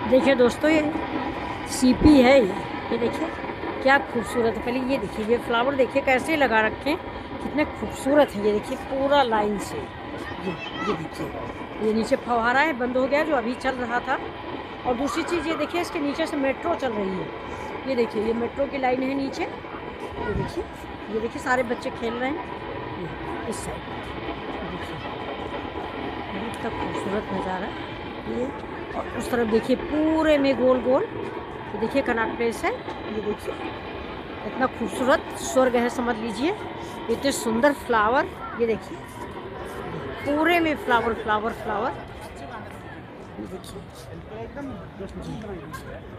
देखिए दोस्तों, ये सीपी है। ये देखिए क्या खूबसूरत है। पहले ये देखिए, ये फ्लावर देखिए कैसे लगा रखे हैं, कितने खूबसूरत है। ये देखिए पूरा लाइन से। ये देखिए, ये नीचे फव्वारा है, बंद हो गया जो अभी चल रहा था। और दूसरी चीज़ ये देखिए, इसके नीचे से मेट्रो चल रही है। ये देखिए, ये मेट्रो की लाइन है नीचे। ये देखिए सारे बच्चे खेल रहे हैं। ये इस साइड देखिए, बहुत का खूबसूरत नज़ारा ये। और उस तरफ देखिए पूरे में गोल गोल, ये देखिए कनॉट प्लेस है। ये देखिए इतना खूबसूरत स्वर्ग है, समझ लीजिए। इतने सुंदर फ्लावर, ये देखिए पूरे में फ्लावर फ्लावर फ्लावर। ये देखिए,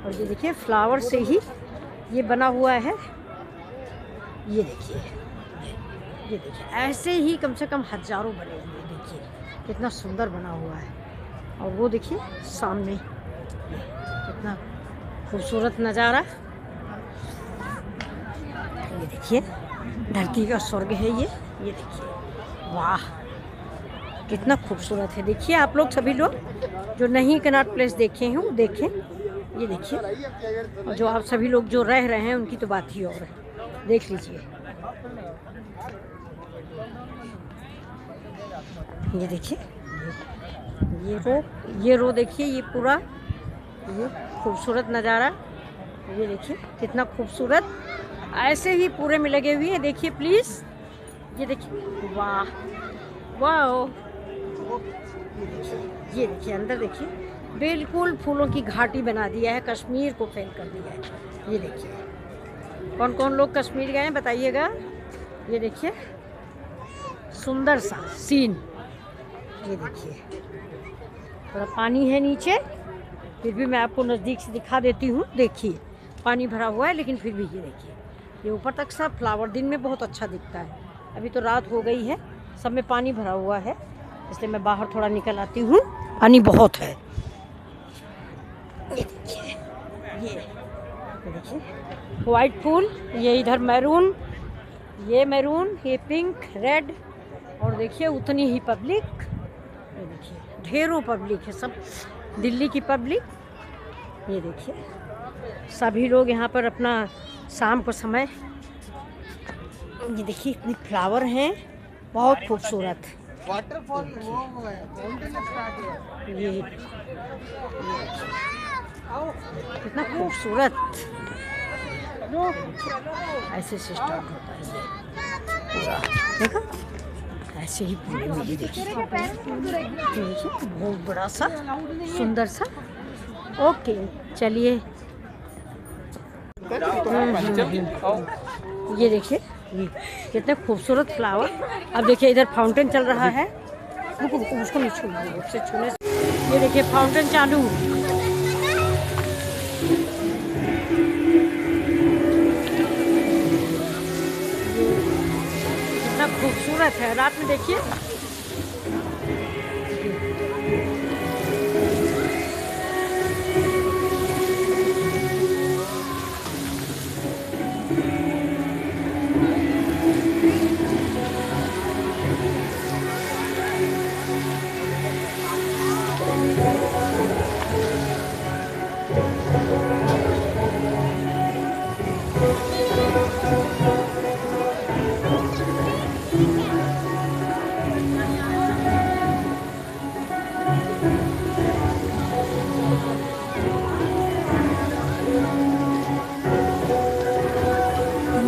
और ये देखिए फ्लावर से ही ये बना हुआ है। ये देखिए, ये देखिए ऐसे ही कम से कम हजारों बने हुए। देखिए कितना सुंदर बना हुआ है। और वो देखिए सामने कितना खूबसूरत नज़ारा। ये देखिए धरती का स्वर्ग है ये। ये देखिए वाह, कितना खूबसूरत है। देखिए आप लोग सभी लोग जो नहीं कनॉट प्लेस देखे हैं वो देखें। ये देखिए, और जो आप सभी लोग जो रह रहे हैं उनकी तो बात ही और है, देख लीजिए। ये देखिए, ये रो देखिए, ये पूरा ये खूबसूरत नज़ारा। ये देखिए कितना खूबसूरत, ऐसे ही पूरे में लगे हुए हैं। देखिए प्लीज़, ये देखिए वाह वाह। ये देखिए अंदर देखिए, बिल्कुल फूलों की घाटी बना दिया है, कश्मीर को फेल कर दिया है। ये देखिए, कौन कौन लोग कश्मीर गए हैं बताइएगा। ये देखिए सुंदर सा सीन। ये देखिए थोड़ा पानी है नीचे, फिर भी मैं आपको नज़दीक से दिखा देती हूँ। देखिए पानी भरा हुआ है, लेकिन फिर भी ये देखिए, ये ऊपर तक सब फ्लावर दिन में बहुत अच्छा दिखता है। अभी तो रात हो गई है, सब में पानी भरा हुआ है, इसलिए मैं बाहर थोड़ा निकल आती हूँ। पानी बहुत है। ये देखिए, ये देखिए वाइट फूल, ये इधर मैरून, ये पिंक रेड। और देखिए उतनी ही पब्लिक। ये देखिए ढेरों पब्लिक है, सब दिल्ली की पब्लिक। ये देखिए सभी लोग यहाँ पर अपना शाम को समय, ये देखिए इतनी फ्लावर हैं, बहुत खूबसूरत। ये कितना खूबसूरत, ऐसे से स्टार्ट होता है ये पूरा। देखो ऐसे ही पूरे में। ये देखिए बहुत बड़ा सा सुंदर सा। ओके चलिए। ये देखिए ये कितने खूबसूरत फ्लावर। अब देखिए इधर फाउंटेन चल रहा है। रुको रुको, उसको नहीं छूना, उससे छूने से। ये देखिए फाउंटेन चालू। कितना खूबसूरत है, रात में देखिए।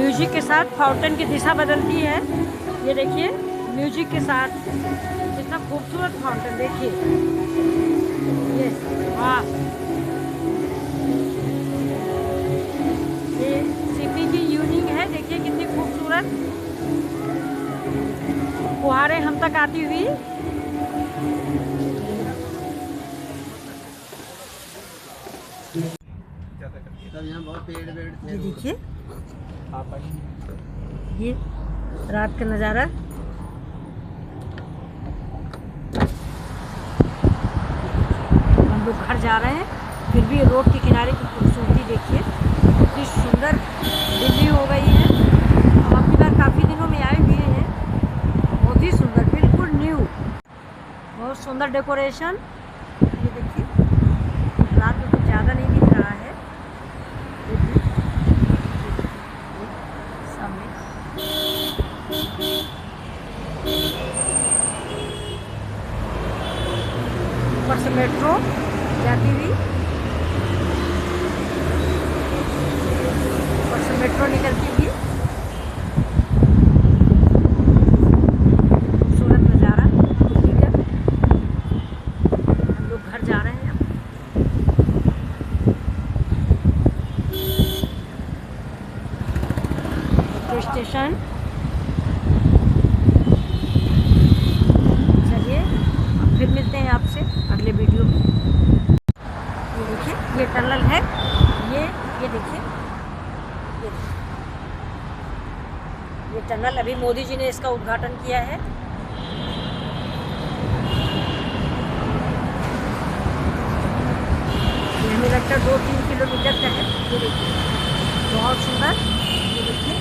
म्यूजिक के साथ फाउंटेन की दिशा बदलती है। ये देखिए म्यूजिक के साथ कितना खूबसूरत फाउंटेन। देखिए ये वाह, ये सीपी की यूनिक है। देखिए कितनी खूबसूरत फुहारें हम तक आती हुई। ये देखिए ये रात का नज़ारा। हम लोग घर जा रहे हैं, फिर भी रोड के किनारे की खूबसूरती देखिए, कितनी सुंदर दिल्ली हो गई है। हम अपनी बार काफ़ी दिनों में आए हुए हैं, बहुत ही सुंदर, बिल्कुल न्यू, बहुत सुंदर डेकोरेशन। ये देखिए रात में कुछ ऊपर से मेट्रो जाती हुई, ऊपर से मेट्रो निकलती हुई। खूबसूरत नज़ारा दिल्ली का। हम लोग घर जा रहे हैं अब। Metro station. चलिए अब फिर मिलते हैं आपसे अगले वीडियो में। ये देखिए ये टनल है, ये देखिए ये टनल अभी मोदी जी ने इसका उद्घाटन किया है। ये हमें लगता है 2-3 किलोमीटर का है। ये देखिए बहुत सुंदर। ये देखिए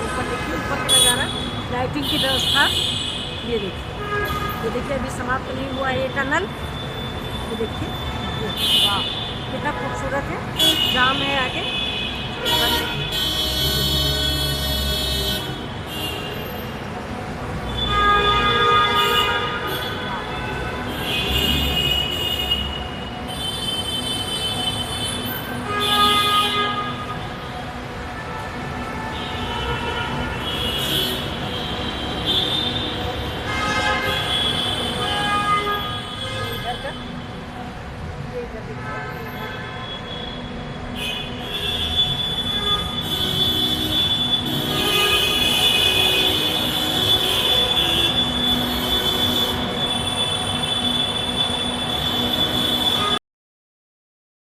ऊपर देखिए, ऊपर का नज़ारा, लाइटिंग की व्यवस्था। ये देखिए अभी समाप्त नहीं हुआ है ये टनल। ये देखिए वाह कितना खूबसूरत है। जाम है आगे।